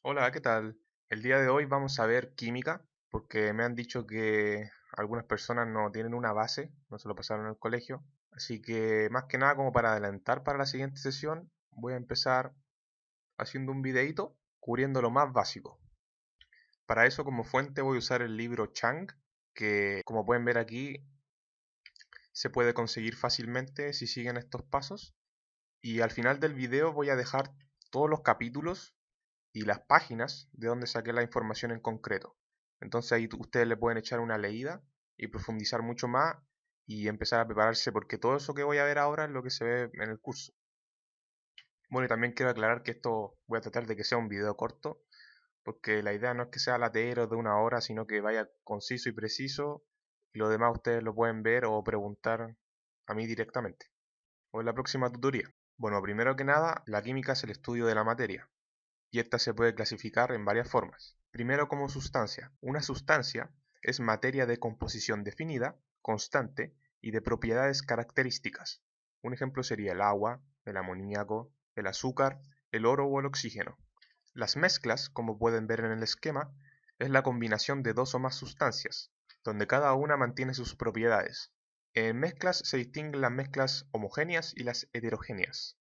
Hola, ¿qué tal? El día de hoy vamos a ver química, porque me han dicho que algunas personas no tienen una base, no se lo pasaron en el colegio. Así que más que nada, como para adelantar para la siguiente sesión, voy a empezar haciendo un videíto cubriendo lo más básico. Para eso, como fuente, voy a usar el libro Chang, que como pueden ver aquí, se puede conseguir fácilmente si siguen estos pasos. Y al final del video voy a dejar todos los capítulos y las páginas de donde saqué la información en concreto. Entonces ahí ustedes le pueden echar una leída y profundizar mucho más y empezar a prepararse porque todo eso que voy a ver ahora es lo que se ve en el curso. Bueno, y también quiero aclarar que esto voy a tratar de que sea un video corto, porque la idea no es que sea latero de una hora, sino que vaya conciso y preciso y lo demás ustedes lo pueden ver o preguntar a mí directamente o en la próxima tutoría. Bueno, primero que nada, la química es el estudio de la materia y esta se puede clasificar en varias formas. Primero como sustancia. Una sustancia es materia de composición definida, constante y de propiedades características. Un ejemplo sería el agua, el amoníaco, el azúcar, el oro o el oxígeno. Las mezclas, como pueden ver en el esquema, es la combinación de dos o más sustancias, donde cada una mantiene sus propiedades. En mezclas se distinguen las mezclas homogéneas y las heterogéneas.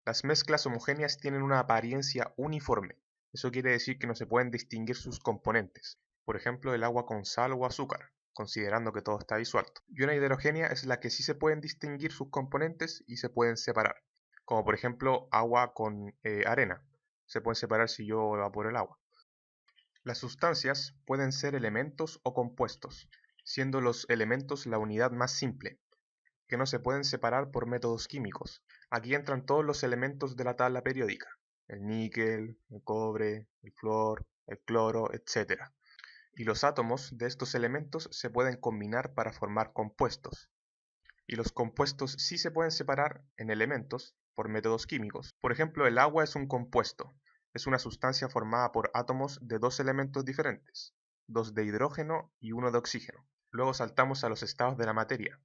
Las mezclas homogéneas tienen una apariencia uniforme. Eso quiere decir que no se pueden distinguir sus componentes. Por ejemplo, el agua con sal o azúcar, considerando que todo está disuelto. Y una heterogénea es la que sí se pueden distinguir sus componentes y se pueden separar. Como por ejemplo agua con arena. Se pueden separar si yo evaporo el agua. Las sustancias pueden ser elementos o compuestos, siendo los elementos la unidad más simple, que no se pueden separar por métodos químicos. Aquí entran todos los elementos de la tabla periódica, el níquel, el cobre, el flúor, el cloro, etc. Y los átomos de estos elementos se pueden combinar para formar compuestos. Y los compuestos sí se pueden separar en elementos por métodos químicos. Por ejemplo, el agua es un compuesto. Es una sustancia formada por átomos de dos elementos diferentes, dos de hidrógeno y uno de oxígeno. Luego saltamos a los estados de la materia,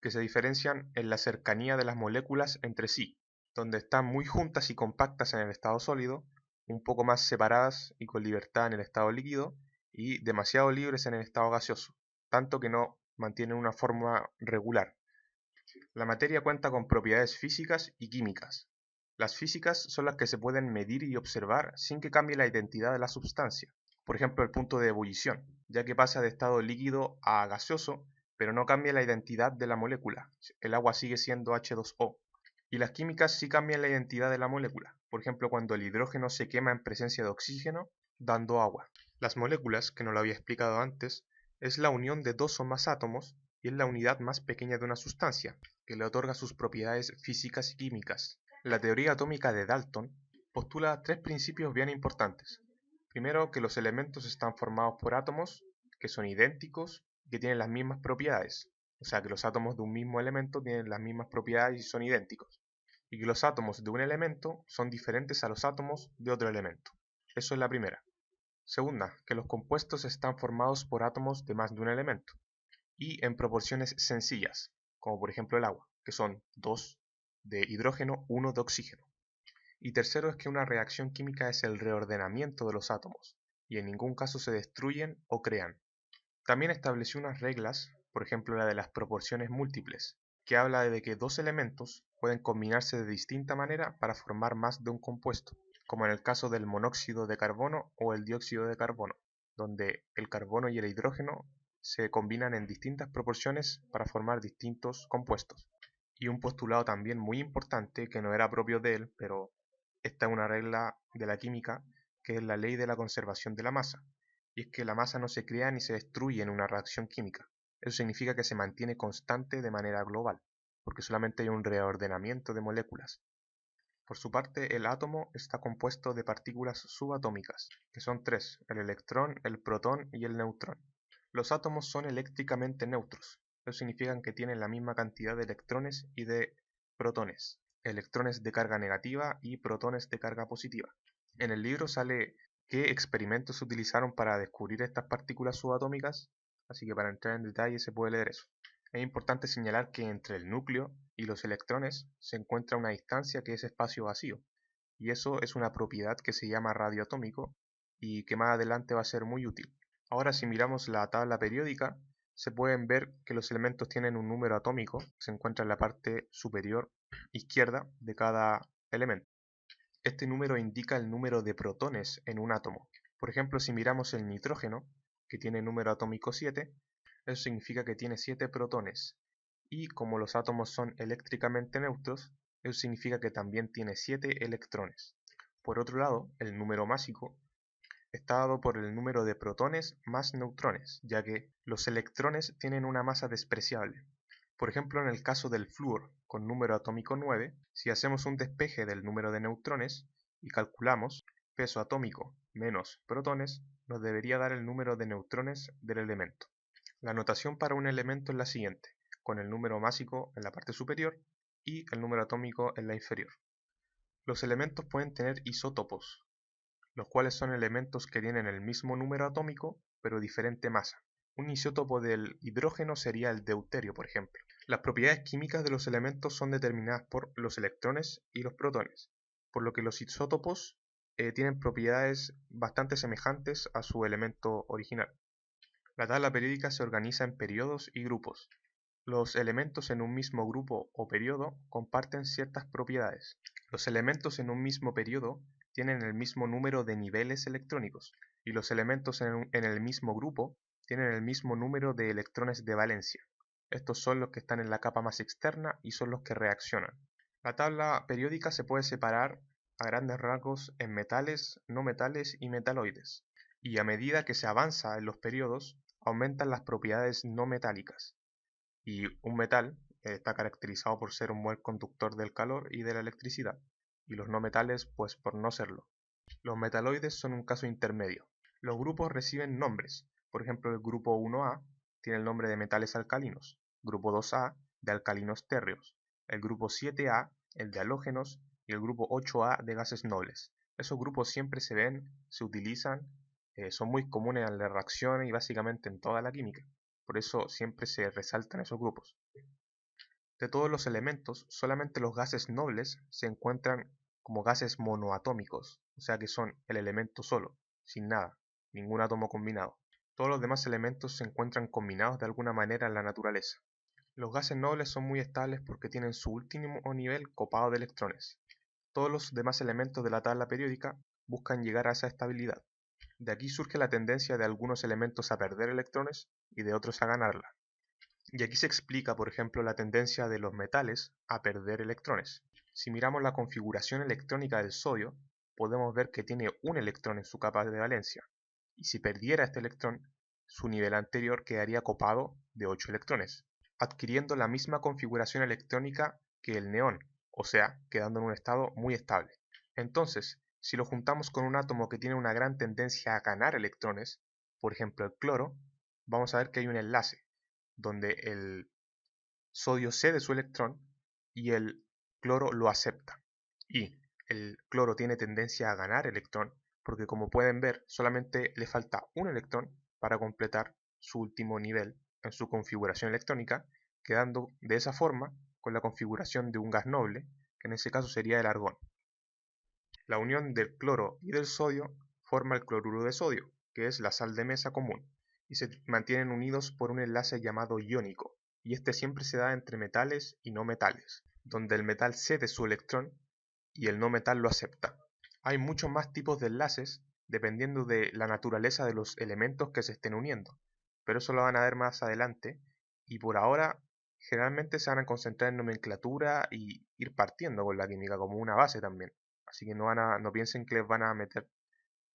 que se diferencian en la cercanía de las moléculas entre sí, donde están muy juntas y compactas en el estado sólido, un poco más separadas y con libertad en el estado líquido, y demasiado libres en el estado gaseoso, tanto que no mantienen una forma regular. La materia cuenta con propiedades físicas y químicas. Las físicas son las que se pueden medir y observar sin que cambie la identidad de la sustancia. Por ejemplo, el punto de ebullición, ya que pasa de estado líquido a gaseoso, pero no cambia la identidad de la molécula. El agua sigue siendo H2O. Y las químicas sí cambian la identidad de la molécula. Por ejemplo, cuando el hidrógeno se quema en presencia de oxígeno, dando agua. Las moléculas, que no lo había explicado antes, es la unión de dos o más átomos y es la unidad más pequeña de una sustancia, que le otorga sus propiedades físicas y químicas. La teoría atómica de Dalton postula tres principios bien importantes. Primero, que los elementos están formados por átomos que son idénticos y que tienen las mismas propiedades. O sea, que los átomos de un mismo elemento tienen las mismas propiedades y son idénticos. Y que los átomos de un elemento son diferentes a los átomos de otro elemento. Eso es la primera. Segunda, que los compuestos están formados por átomos de más de un elemento y en proporciones sencillas, como por ejemplo el agua, que son 2 de hidrógeno, 1 de oxígeno. Y tercero es que una reacción química es el reordenamiento de los átomos, y en ningún caso se destruyen o crean. También estableció unas reglas, por ejemplo la de las proporciones múltiples, que habla de que dos elementos pueden combinarse de distinta manera para formar más de un compuesto, como en el caso del monóxido de carbono o el dióxido de carbono, donde el carbono y el hidrógeno se combinan en distintas proporciones para formar distintos compuestos. Y un postulado también muy importante que no era propio de él, pero esta es una regla de la química, que es la ley de la conservación de la masa, y es que la masa no se crea ni se destruye en una reacción química. Eso significa que se mantiene constante de manera global, porque solamente hay un reordenamiento de moléculas. Por su parte, el átomo está compuesto de partículas subatómicas, que son tres: el electrón, el protón y el neutrón. Los átomos son eléctricamente neutros. Eso significa que tienen la misma cantidad de electrones y de protones, electrones de carga negativa y protones de carga positiva. En el libro sale qué experimentos se utilizaron para descubrir estas partículas subatómicas, así que para entrar en detalle se puede leer eso. Es importante señalar que entre el núcleo y los electrones se encuentra una distancia que es espacio vacío, y eso es una propiedad que se llama radioatómico y que más adelante va a ser muy útil. Ahora, si miramos la tabla periódica, se pueden ver que los elementos tienen un número atómico que se encuentra en la parte superior izquierda de cada elemento. Este número indica el número de protones en un átomo. Por ejemplo, si miramos el nitrógeno, que tiene número atómico 7, eso significa que tiene 7 protones. Y como los átomos son eléctricamente neutros, eso significa que también tiene 7 electrones. Por otro lado, el número másico está dado por el número de protones más neutrones, ya que los electrones tienen una masa despreciable. Por ejemplo, en el caso del flúor con número atómico 9, si hacemos un despeje del número de neutrones y calculamos peso atómico menos protones, nos debería dar el número de neutrones del elemento. La notación para un elemento es la siguiente, con el número másico en la parte superior y el número atómico en la inferior. Los elementos pueden tener isótopos, los cuales son elementos que tienen el mismo número atómico pero diferente masa. Un isótopo del hidrógeno sería el deuterio, por ejemplo. Las propiedades químicas de los elementos son determinadas por los electrones y los protones, por lo que los isótopos tienen propiedades bastante semejantes a su elemento original. La tabla periódica se organiza en periodos y grupos. Los elementos en un mismo grupo o periodo comparten ciertas propiedades. Los elementos en un mismo periodo tienen el mismo número de niveles electrónicos y los elementos en el mismo grupo tienen el mismo número de electrones de valencia. Estos son los que están en la capa más externa y son los que reaccionan. La tabla periódica se puede separar a grandes rasgos en metales, no metales y metaloides, y a medida que se avanza en los periodos, aumentan las propiedades no metálicas. Y un metal está caracterizado por ser un buen conductor del calor y de la electricidad, y los no metales pues por no serlo. Los metaloides son un caso intermedio. Los grupos reciben nombres, por ejemplo el grupo 1A tiene el nombre de metales alcalinos, grupo 2A de alcalinos térreos, el grupo 7A el de halógenos y el grupo 8A de gases nobles. Esos grupos siempre se ven, se utilizan, son muy comunes en las reacciones y básicamente en toda la química. Por eso siempre se resaltan esos grupos. De todos los elementos, solamente los gases nobles se encuentran como gases monoatómicos, o sea que son el elemento solo, sin nada, ningún átomo combinado. Todos los demás elementos se encuentran combinados de alguna manera en la naturaleza. Los gases nobles son muy estables porque tienen su último nivel copado de electrones. Todos los demás elementos de la tabla periódica buscan llegar a esa estabilidad. De aquí surge la tendencia de algunos elementos a perder electrones y de otros a ganarla. Y aquí se explica, por ejemplo, la tendencia de los metales a perder electrones. Si miramos la configuración electrónica del sodio, podemos ver que tiene un electrón en su capa de valencia, y si perdiera este electrón, su nivel anterior quedaría copado de 8 electrones, adquiriendo la misma configuración electrónica que el neón, o sea, quedando en un estado muy estable. Entonces, si lo juntamos con un átomo que tiene una gran tendencia a ganar electrones, por ejemplo el cloro, vamos a ver que hay un enlace, donde el sodio cede su electrón y el cloro lo acepta. Y el cloro tiene tendencia a ganar electrón porque, como pueden ver, solamente le falta un electrón para completar su último nivel en su configuración electrónica, quedando de esa forma con la configuración de un gas noble, que en ese caso sería el argón. La unión del cloro y del sodio forma el cloruro de sodio, que es la sal de mesa común, y se mantienen unidos por un enlace llamado iónico, y este siempre se da entre metales y no metales, donde el metal cede su electrón y el no metal lo acepta. Hay muchos más tipos de enlaces dependiendo de la naturaleza de los elementos que se estén uniendo, pero eso lo van a ver más adelante, y por ahora generalmente se van a concentrar en nomenclatura y ir partiendo con la química como una base también. Así que no piensen que les van a meter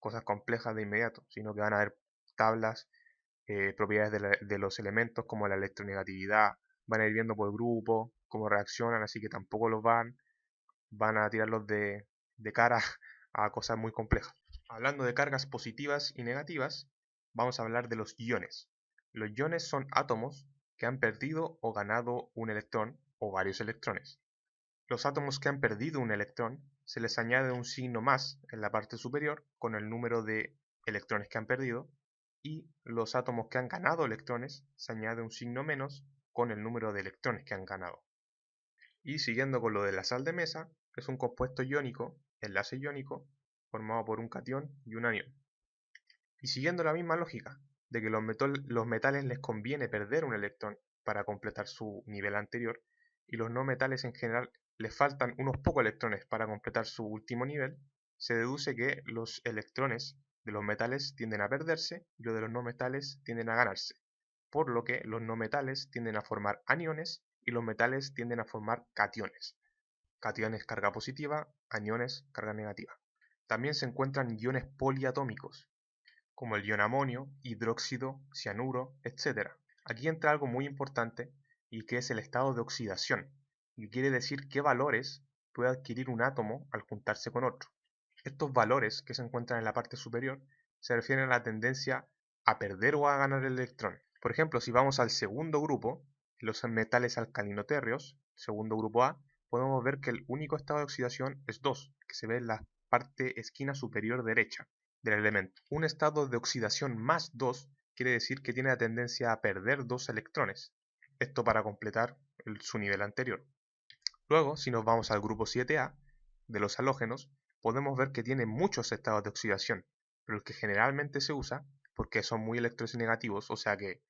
cosas complejas de inmediato, sino que van a ver tablas, propiedades de los elementos como la electronegatividad, van a ir viendo por grupo, cómo reaccionan, así que tampoco van a tirarlos de cara a cosas muy complejas. Hablando de cargas positivas y negativas, vamos a hablar de los iones. Los iones son átomos que han perdido o ganado un electrón o varios electrones. Los átomos que han perdido un electrón se les añade un signo más en la parte superior con el número de electrones que han perdido, y los átomos que han ganado electrones se añade un signo menos con el número de electrones que han ganado. Y siguiendo con lo de la sal de mesa, es un compuesto iónico enlace iónico formado por un catión y un anión. Y siguiendo la misma lógica de que los metales les conviene perder un electrón para completar su nivel anterior, y los no metales en general les faltan unos pocos electrones para completar su último nivel, se deduce que los electrones de los metales tienden a perderse y los de los no metales tienden a ganarse, por lo que los no metales tienden a formar aniones y los metales tienden a formar cationes. Cationes carga positiva, aniones carga negativa. También se encuentran iones poliatómicos, como el ion amonio, hidróxido, cianuro, etc. Aquí entra algo muy importante y que es el estado de oxidación, y quiere decir qué valores puede adquirir un átomo al juntarse con otro. Estos valores que se encuentran en la parte superior se refieren a la tendencia a perder o a ganar el electrón. Por ejemplo, si vamos al segundo grupo, los metales alcalino-térreos, segundo grupo A, podemos ver que el único estado de oxidación es 2, que se ve en la parte esquina superior derecha del elemento. Un estado de oxidación más 2 quiere decir que tiene la tendencia a perder 2 electrones, esto para completar su nivel anterior. Luego, si nos vamos al grupo 7A, de los halógenos, podemos ver que tiene muchos estados de oxidación, pero el que generalmente se usa, porque son muy electronegativos, o sea que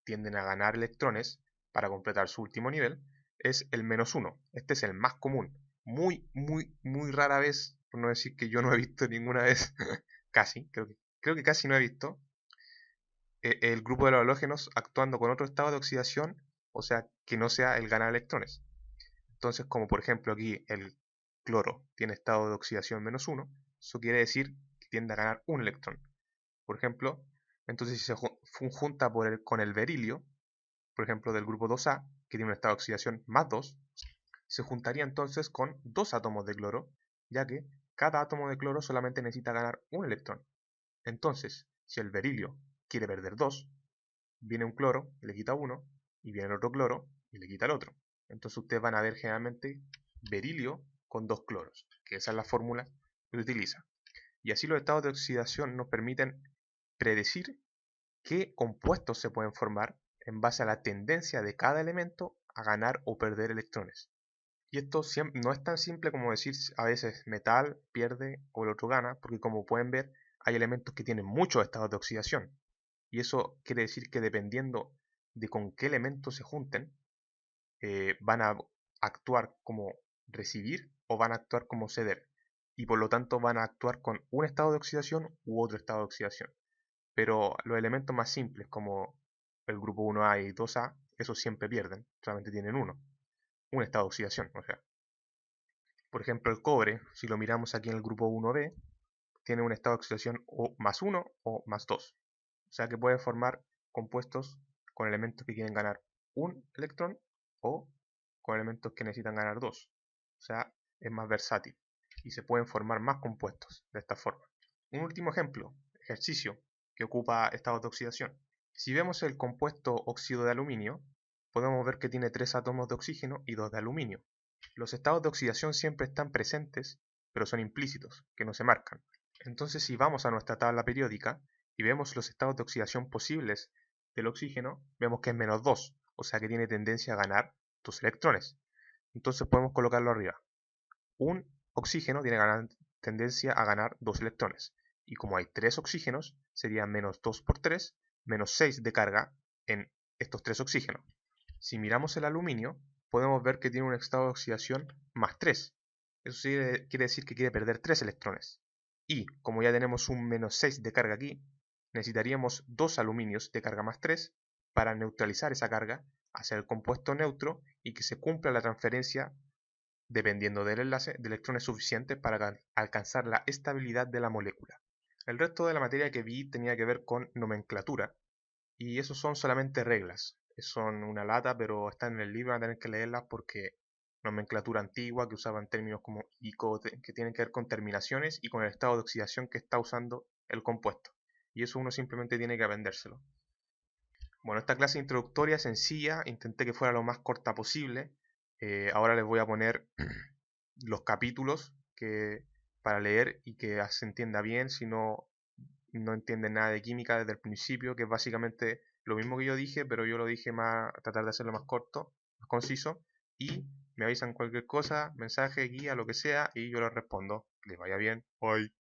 tienden a ganar electrones para completar su último nivel, es el -1. Este es el más común. Muy rara vez, por no decir que yo no he visto ninguna vez, casi, creo que casi no he visto, el grupo de los halógenos actuando con otro estado de oxidación, o sea, que no sea el ganar electrones. Entonces, como por ejemplo aquí el cloro tiene estado de oxidación -1, eso quiere decir que tiende a ganar un electrón. Por ejemplo, entonces si se junta con el berilio, por ejemplo del grupo 2A, que tiene un estado de oxidación +2, se juntaría entonces con 2 átomos de cloro, ya que cada átomo de cloro solamente necesita ganar un electrón. Entonces, si el berilio quiere perder 2, viene un cloro y le quita 1, y viene el otro cloro y le quita el otro. Entonces ustedes van a ver generalmente berilio con 2 cloros, que esa es la fórmula que se utiliza. Y así los estados de oxidación nos permiten predecir qué compuestos se pueden formar en base a la tendencia de cada elemento a ganar o perder electrones. Y esto no es tan simple como decir a veces metal pierde o el otro gana, porque como pueden ver hay elementos que tienen muchos estados de oxidación. Y eso quiere decir que dependiendo de con qué elementos se junten, van a actuar como recibir o van a actuar como ceder. Y por lo tanto van a actuar con un estado de oxidación u otro estado de oxidación. Pero los elementos más simples como el grupo 1A y 2A, esos siempre pierden, solamente tienen un estado de oxidación. O sea, por ejemplo, el cobre, si lo miramos aquí en el grupo 1B, tiene un estado de oxidación o +1 o +2. O sea que puede formar compuestos con elementos que quieren ganar un electrón o con elementos que necesitan ganar 2. O sea, es más versátil y se pueden formar más compuestos de esta forma. Un último ejemplo, ejercicio, que ocupa estados de oxidación. Si vemos el compuesto óxido de aluminio, podemos ver que tiene 3 átomos de oxígeno y 2 de aluminio. Los estados de oxidación siempre están presentes, pero son implícitos, que no se marcan. Entonces, si vamos a nuestra tabla periódica y vemos los estados de oxidación posibles del oxígeno, vemos que es -2, o sea que tiene tendencia a ganar 2 electrones. Entonces podemos colocarlo arriba. Un oxígeno tiene tendencia a ganar 2 electrones. Y como hay 3 oxígenos, sería -2 por 3, -6 de carga en estos 3 oxígenos. Si miramos el aluminio, podemos ver que tiene un estado de oxidación +3. Eso quiere decir que quiere perder 3 electrones. Y como ya tenemos un -6 de carga aquí, necesitaríamos 2 aluminios de carga +3 para neutralizar esa carga, hacer el compuesto neutro y que se cumpla la transferencia, dependiendo del enlace, de electrones suficientes para alcanzar la estabilidad de la molécula. El resto de la materia que vi tenía que ver con nomenclatura, y eso son solamente reglas. Son una lata, pero están en el libro, van a tener que leerlas porque nomenclatura antigua que usaban términos como ICO, que tienen que ver con terminaciones y con el estado de oxidación que está usando el compuesto. Y eso uno simplemente tiene que aprendérselo. Bueno, esta clase introductoria sencilla, intenté que fuera lo más corta posible. Ahora les voy a poner los capítulos para leer y que se entienda bien, si no entienden nada de química desde el principio, que es básicamente lo mismo que yo dije, pero yo lo dije más, tratar de hacerlo más corto, más conciso, y me avisan cualquier cosa, mensaje, guía, lo que sea, y yo les respondo. le vaya bien. Bye.